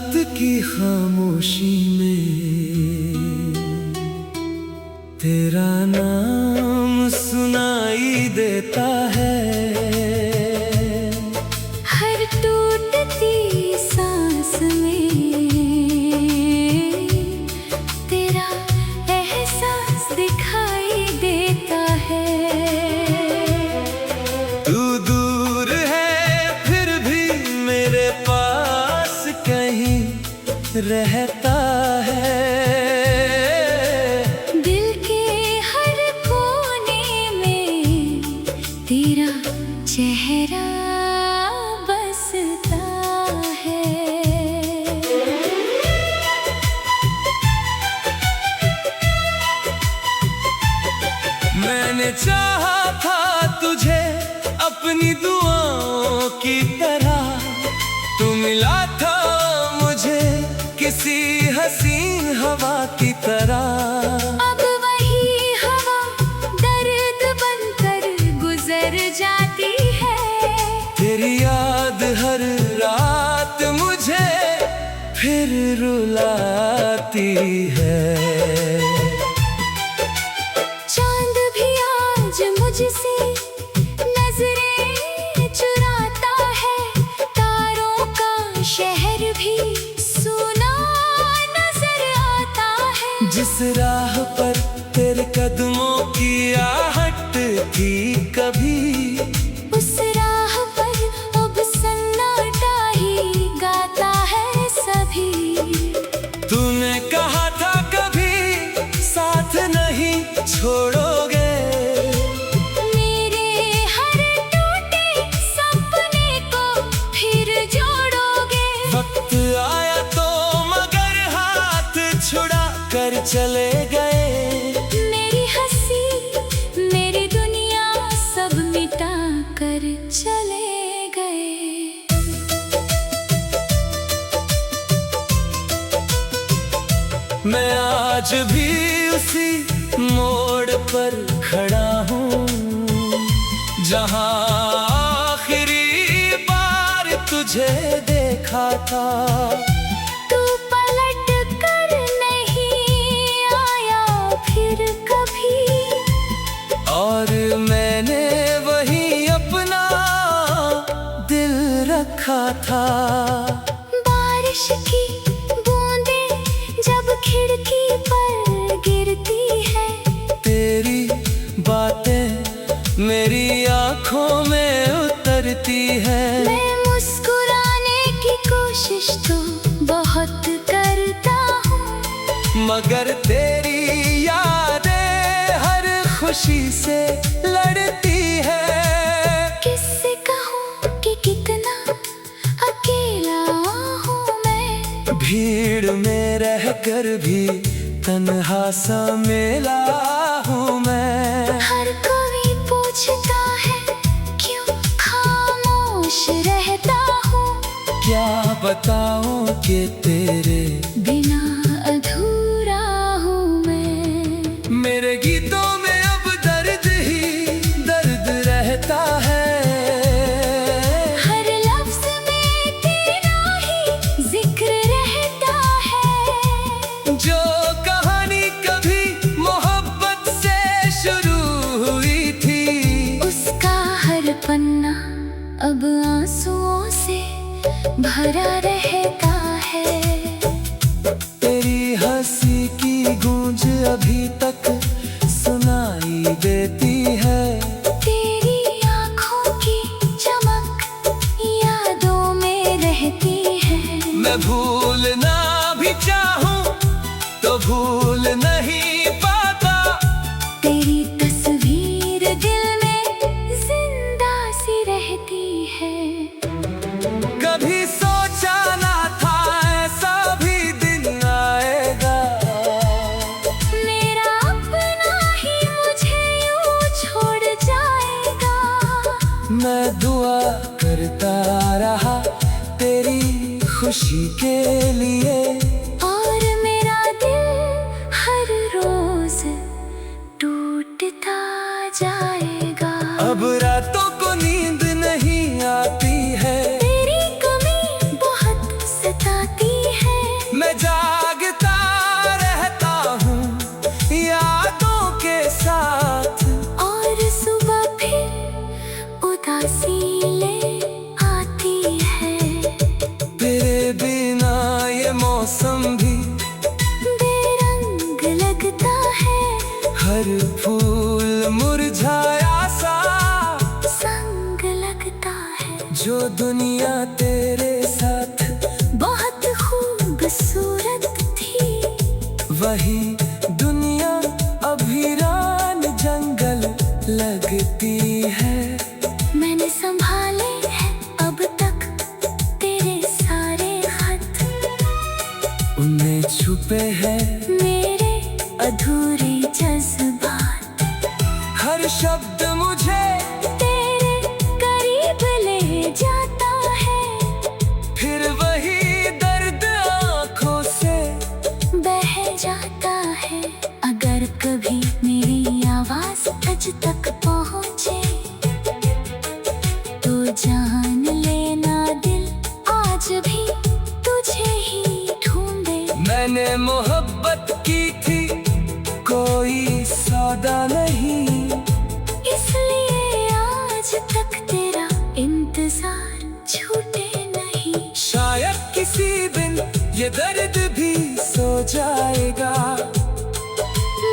रात की खामोशी में तेरा नाम सुनाई देता है। हर टूटती सांस में तेरा एहसास दिखाई देता है। तू दूर है फिर भी मेरे पास कहीं रहता है। दिल के हर कोने में तेरा चेहरा बसता है। मैंने चाहा था तुझे अपनी दुआओं की तरह, तू मिला था मुझे किसी हसीन हवा की तरह। अब वही हवा दर्द बनकर गुजर जाती है। तेरी याद हर रात मुझे फिर रुलाती है। चांद भी आज मुझसे नजरें चुराता है। तारों का शहर भी सुना नजर आता है। जिस राह पर तेरे कदमों की आहट थी कभी, उस राह पर अब सन्नाटा ही गाता है सभी। तूने कहा था कभी साथ नहीं छोड़ोगे, मेरे हर टूटे सपने को फिर जोड़ोगे। वक्त आया तो मगर हाथ छुड़ा कर चले गए। मेरी हंसी मेरी दुनिया सब मिटा कर चले गए। मैं आज भी उसी मोड़ पर खड़ा हूँ जहाँ आखिरी बार तुझे देखा था। तू पलट कर नहीं आया फिर कभी, और मैंने वही अपना दिल रखा था। बारिश की बूंदें जब खिड़की पर गिरती है, तेरी बातें मेरी आंखों में उतरती है। मैं मुस्कुराने की कोशिश तो बहुत करता हूँ, मगर तेरी यादें हर खुशी से लड़ती है। किससे कहूँ कि कितना अकेला हूँ मैं। भीड़ में रहकर भी तन्हा सा मेला हूँ मैं। हर कोई पूछता है क्यों खामोश रहता हूँ। क्या बताऊं कि तेरे बिना अधूरा हूँ मैं। मेरे गीतों में अब दर्द ही दर्द रहता है। हर लफ्ज में तेरा ही जिक्र रहता है। जो कहानी कभी मोहब्बत से शुरू हुई थी, उसका हर पन्ना अब आंसुओं से भरा रहता है। तेरी हंसी की गूंज अभी तक सुनाई देती है। तेरी आँखों की चमक यादों में रहती है। मैं भूलना भी चाहूं तो भूल नहीं पाता। तेरी तस्वीर दिल में जिंदा सी रहती है। कभी सोचा ना था ऐसा भी दिन आएगा, मेरा अपना ही मुझे यूं छोड़ जाएगा। मैं दुआ करता रहा तेरी खुशी के लिए, और मेरा दिल हर रोज टूटता जाएगा। अब रातों को नींद नहीं आती है। तेरी कमी बहुत सताती मैं जागता रहता हूँ यादों के साथ। और सुबह फिर उदासी ले आती है। तेरे बिना ये मौसम भी बेरंग लगता है। हर फूल मुरझाया सा संग लगता है। जो दुनिया तेरे साथ बहुत खूबसूरत थी, वही दुनिया अभिरान जंगल लगती है। मैंने संभाले हैं अब तक तेरे सारे खत। उनमें छुपे हैं मेरे अधूरे जज्बात। हर शब्द मुझे तेरे करीब ले जाता है। फिर वही दर्द आंखों से बह जाता है। अगर कभी मेरी आवाज तुझ तक पहुंचे तो जान लेना दिल आज भी तुझे ही ढूंढे। मैंने मोहब्बत की थी कोई सौदा नहीं, इसलिए आज तक तेरा इंतजार छूटे नहीं। शायद किसी दिन ये दर्द भी सो जाएगा।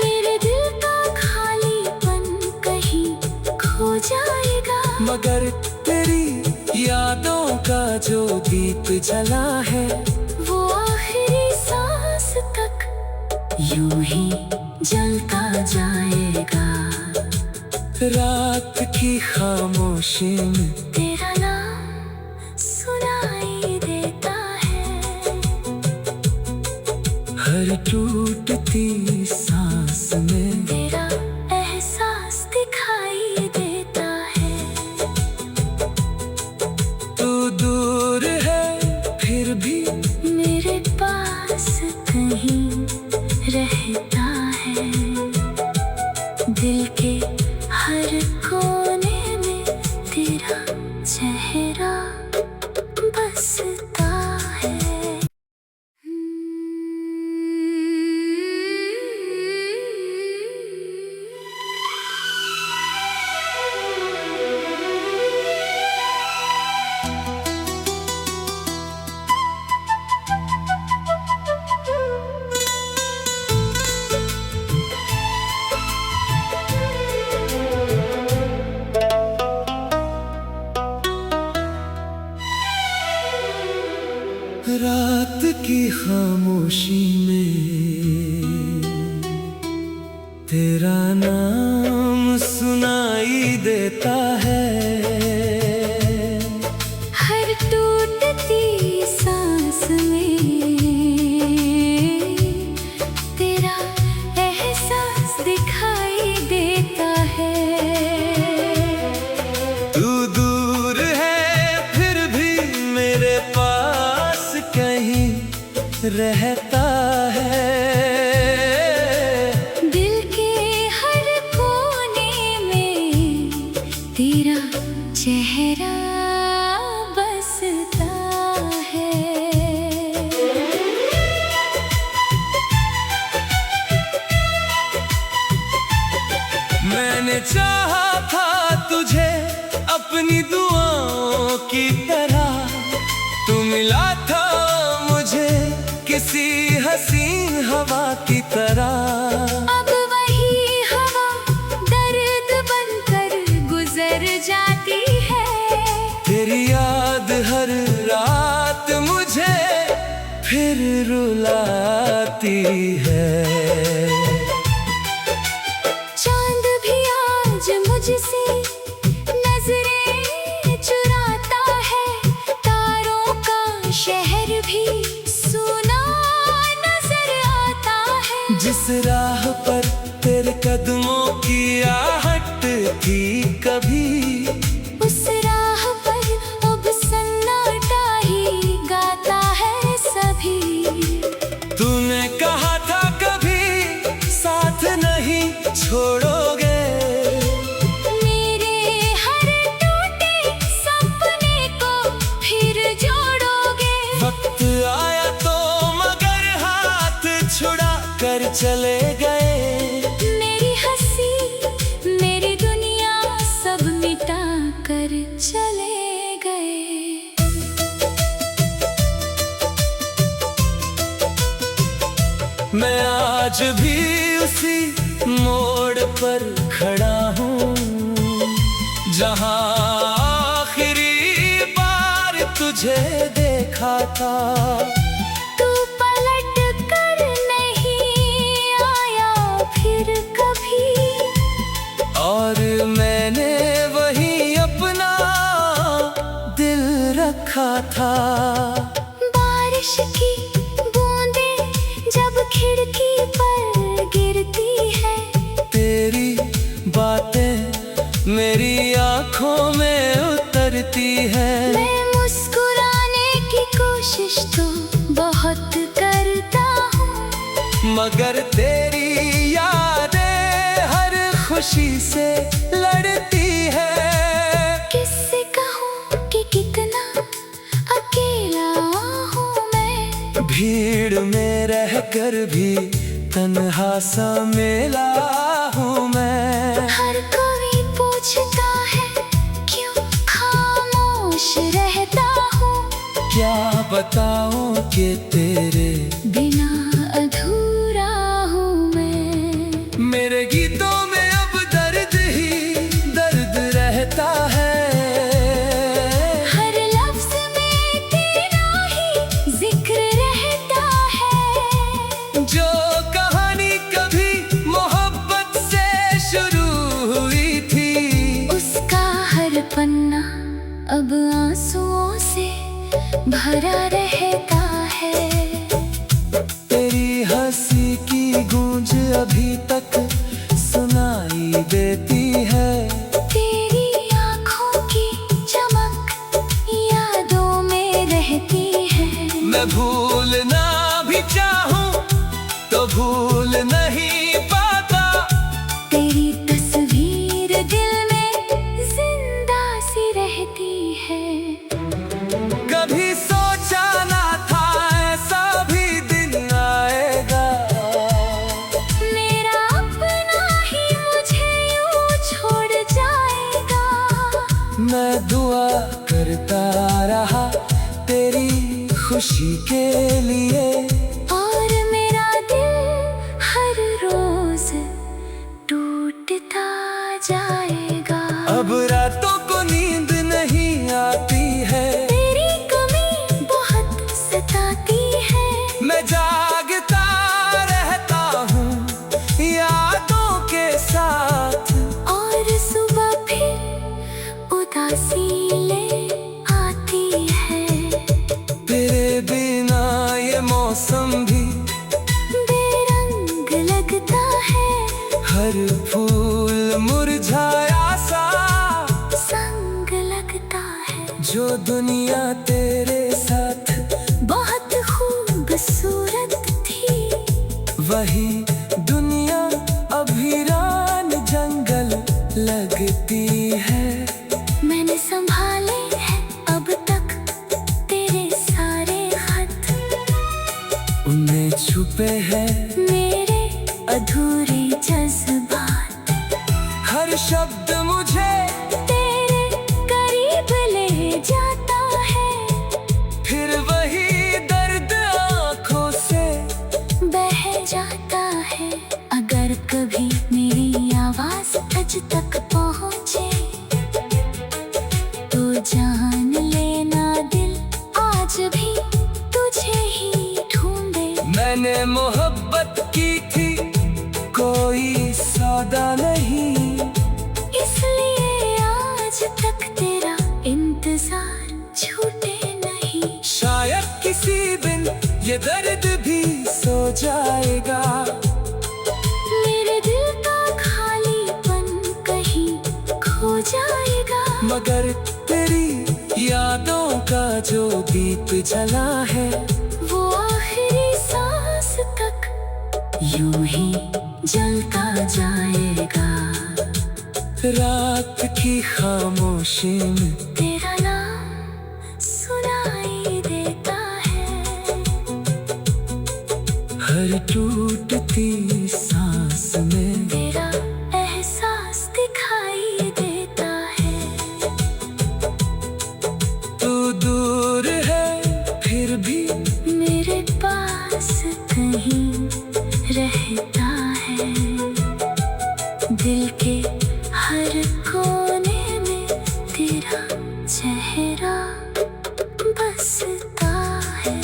मेरे दिल का खालीपन कहीं खो जाएगा। मगर तेरी यादों का जो दीप जला है वो आखिरी सांस तक यूं ही जलता जाएगा। रात की खामोशी में तेरा नाम सुनाई देता है। हर टूटती सांस में तेरा एहसास दिखाई देता है। तू दूर है फिर भी मेरे पास कहीं रहता है। दिल के हर कोने में तेरा चेहरा बसता है। रात की खामोशी में तेरा नाम सुनाई देता है। हर टूटती सांस में तेरा एहसास दिखाई देता है। तू दूर है फिर भी मेरे पास कहीं रहता है। दिल के हर कोने में तेरा चेहरा बसता है। मैंने चाहा था तुझे अपनी दुआओं की तरह, तू मिला था मुझे किसी हसीन हवा की तरह। अब वही हवा दर्द बनकर गुजर जाती है। तेरी याद हर रात मुझे फिर रुलाती है। चांद भी आज मुझसे नजरें चुराता है। तारों का शहर भी सुना नजर आता है। जिस राह पर तेरे कदमों की आहट थी कभी, उस राह पर अब सन्नाटा ही गाता है सभी। तूने कहा था कभी साथ नहीं छोड़ोगे। मेरे हर टूटे सपने को फिर जोड़ोगे। वक्त आया तो मगर चले गए। मेरी हंसी मेरी दुनिया सब मिटा कर चले गए। मैं आज भी उसी मोड़ पर खड़ा हूँ जहाँ आखिरी बार तुझे देखा था। तू पलट कर नहीं आया फिर कभी, और मैंने वही अपना दिल रखा था। बारिश की बूंदें जब खिड़की पर गिरती है, तेरी बातें मेरी आँखों में उतरती है। मैं मुस्कुराने की कोशिश तो बहुत करता हूँ, मगर तेरी यादें हर खुशी से लड़ती है। किससे कहूँ कि कितना अकेला हूँ मैं, भीड़ में रहकर भी तन्हा सा मेला हूँ मैं। हर कोई पूछता है क्यों खामोश रहता हूँ, क्या बताऊं कि तेरे बिना अधूरा हूँ मैं। मेरे गीतों में अब दर्द ही दर्द रहता है। हर लफ्ज में तेरा ही जिक्र रहता है। जो कहानी कभी मोहब्बत से शुरू हुई थी, उसका हर पन्ना अब आंसुओं से भरा रहता है। तेरी हंसी की गूंज अभी तक सुनाई देती है। तेरी आँखों की चमक यादों में रहती है। मैं भूलना भी चाहूं तो भूल नहीं पाता। तेरी तस्वीर दिल में जिंदा सी रहती है। कभी सोचा ना था ऐसा भी दिन आएगा, मेरा अपना ही मुझे यूं छोड़ जाएगा। मैं दुआ करता रहा तेरी खुशी के लिए, और मेरा दिल हर रोज टूटता जाएगा। अब रातों को नींद नहीं आती है। तेरी कमी बहुत सताती है। मैं जागता रहता हूँ यादों के साथ, और सुबह फिर उदासी ले आती है। तेरे बिना ये मौसम भी बेरंग लगता है। हर फूल मुरझाया सा संग लगता है। जो दुनिया तेरे साथ बहुत खूबसूरत थी, वही दुनिया अभिरान जंगल लगती है। मैंने संभाले हैं अब तक तेरे सारे खत, उनमें छुपे हैं मेरे अधूरे जज्बात। हर शब्द मुझे तेरे करीब ले जाता है, फिर वही दर्द आँखों से बह जाता है। अगर कभी मेरी आवाज तुझ तक पहुँचे तो जान लेना दिल आज भी तुझे ही ढूंढे। मैंने मोहब्बत की थी कोई सौदा नहीं, इसलिए आज तक तेरा इंतजार छूटे नहीं। शायद किसी दिन ये दर्द भी सो जाएगा। मेरे दिल का खालीपन कहीं खो जाएगा, मगर तेरी यादों का जो दीप जला है, वो आखिरी सांस तक यूं ही जलता जाएगा। रात की खामोशी में तेरा नाम सुनाई देता है। हर टूटती सांस में तेरा एहसास दिखाई देता है। तू दूर है फिर भी मेरे पास कहीं रहता है। दिल के हर कोने में तेरा चेहरा बसता है।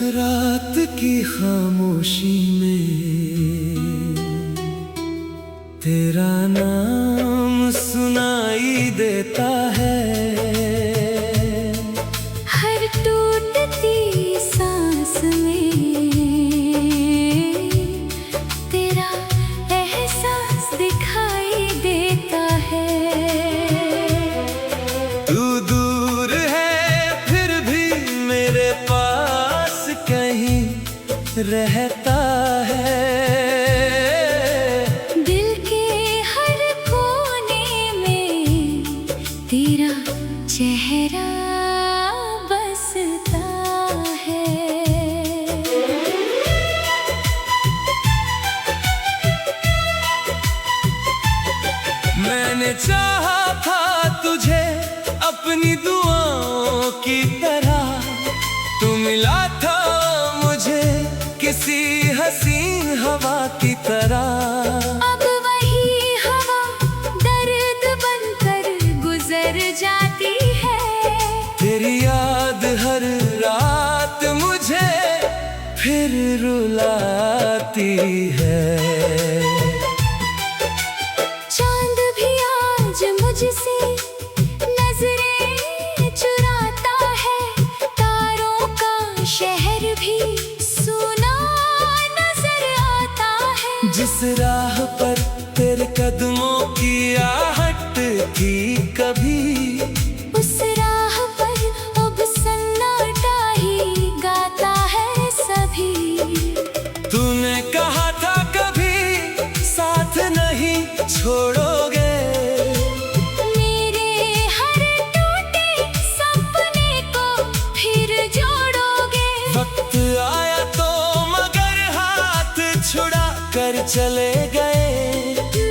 रात की खामोशी में तेरा नाम सुनाई देता है। हर टूटती सांस में तेरा एहसास दिखाई देता है। तू दूर है फिर भी मेरे पास कहीं रहता है। दिल के हर कोने में तेरा चेहरा बसता है। मैंने चाहा था तुझे अपनी दुआओं की तरह, तू मिला था मुझे किसी हसीन हवा की तरह। अब वही हवा दर्द बनकर गुजर जाती है। तेरी याद हर रात मुझे फिर रुलाती है। चांद भी आज मुझसे नजरें चुराता है। तारों का शहर भी सुना नजर आता है। जिस राह पर तेरे कदमों की आहट थी कभी, उस राह पर अब सन्नाटा ही गाता है सभी। तूने कहा था कभी साथ नहीं छोड़ोगे, मेरे हर टूटे सपने को फिर जोड़ोगे। वक्त आया तो मगर हाथ छुड़ा कर चले गए।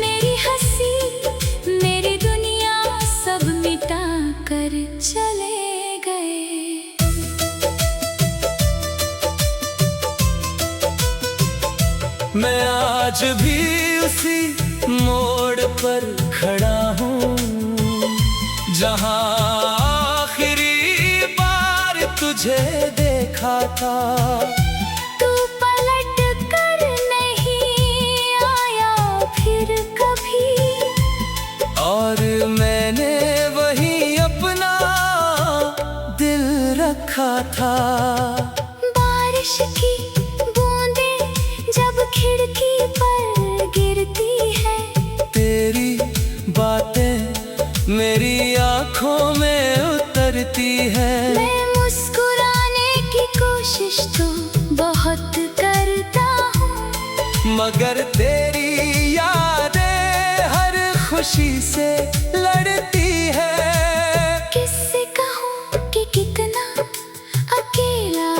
मेरी हंसी मेरी दुनिया सब मिटा कर चले गए। मैं आज भी उसी मोड़ पर खड़ा हूँ जहाँ आखिरी बार तुझे देखा था। तू पलट कर नहीं आया फिर कभी, और मैंने वही अपना दिल रखा था। बारिश की बूंदें जब खिड़की पर गिरती है, तेरी बातें मेरी आंखों में उतरती है। मैं मुस्कुराने की कोशिश तो बहुत करता हूँ, मगर तेरी यादें हर खुशी से लड़ती है। किससे कहूँ कि कितना अकेला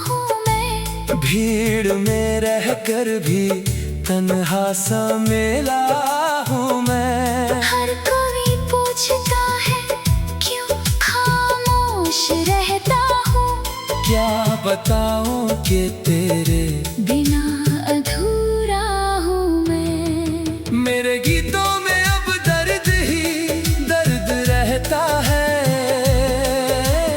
हूँ मैं। भीड़ में रहकर भी तन्हा सा मेला हूँ मैं। हर कोई पूछता है क्यों खामोश रहता हूँ। क्या बताऊं कि तेरे बिना अधूरा हूँ मैं। मेरे गीतों में अब दर्द ही दर्द रहता है।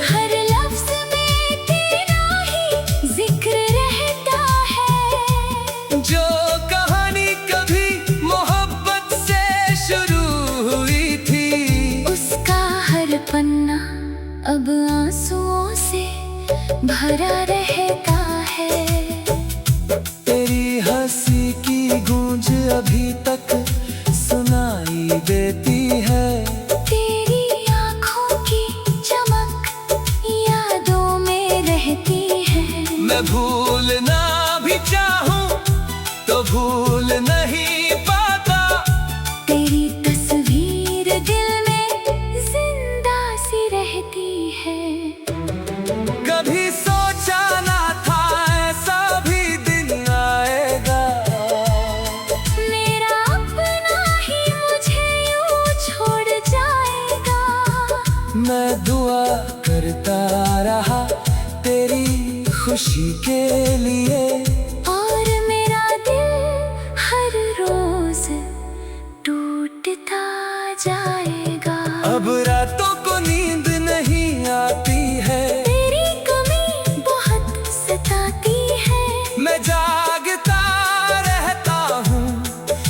हर लफ्ज में तेरा ही जिक्र रहता है। जो कहानी कभी मोहब्बत से शुरू हुई थी, उसका हर पन्ना अब आंसुओं से भरा रहता है। तेरी हर खुशी के लिए। और मेरा दिल हर रोज टूटता जाएगा। अब रातों को नींद नहीं आती है, तेरी कमी बहुत सताती है। मैं जागता रहता हूँ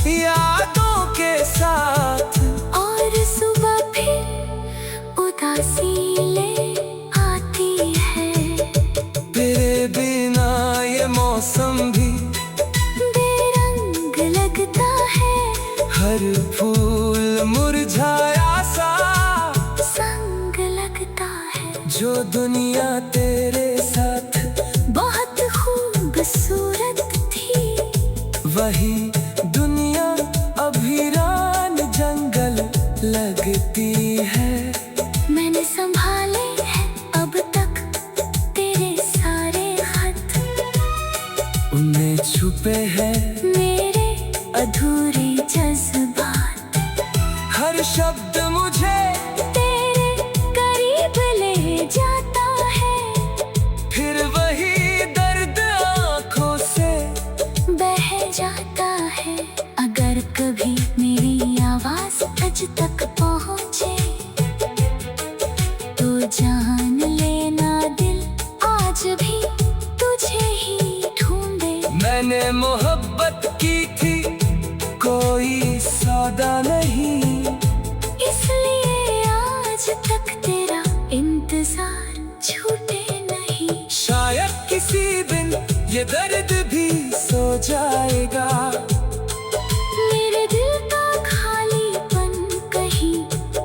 यादों के साथ। और सुबह फिर उदासी ले आती है। तेरे बिना ये मौसम भी बेरंग लगता है। हर फूल मुरझाया सा संग लगता है। जो दुनिया तेरे साथ बहुत खूबसूरत थी, वही दुनिया अभिरान जंगल लगती है। मैंने संभाले हैं अब तक तेरे सारे खत। उनमें छुपे हैं मेरे अधूरे जज्बात। हर शब्द मुझे तेरे करीब ले जाता है। फिर वही दर्द आंखों से बह जाता है। अगर कभी मेरी आवाज तुझ तक पहुंचे तो जान लेना दिल आज भी तुझे ही ढूंढे। मैंने मोहब्बत की थी, कोई सौदा नहीं, इसलिए आज तक तेरा इंतजार छूटे नहीं। शायद किसी दिन ये दर्द भी सो जाएगा। मेरे दिल का खालीपन कहीं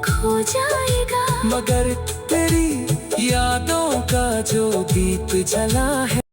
खो जाएगा। मगर तेरी यादों का जो दीप जला है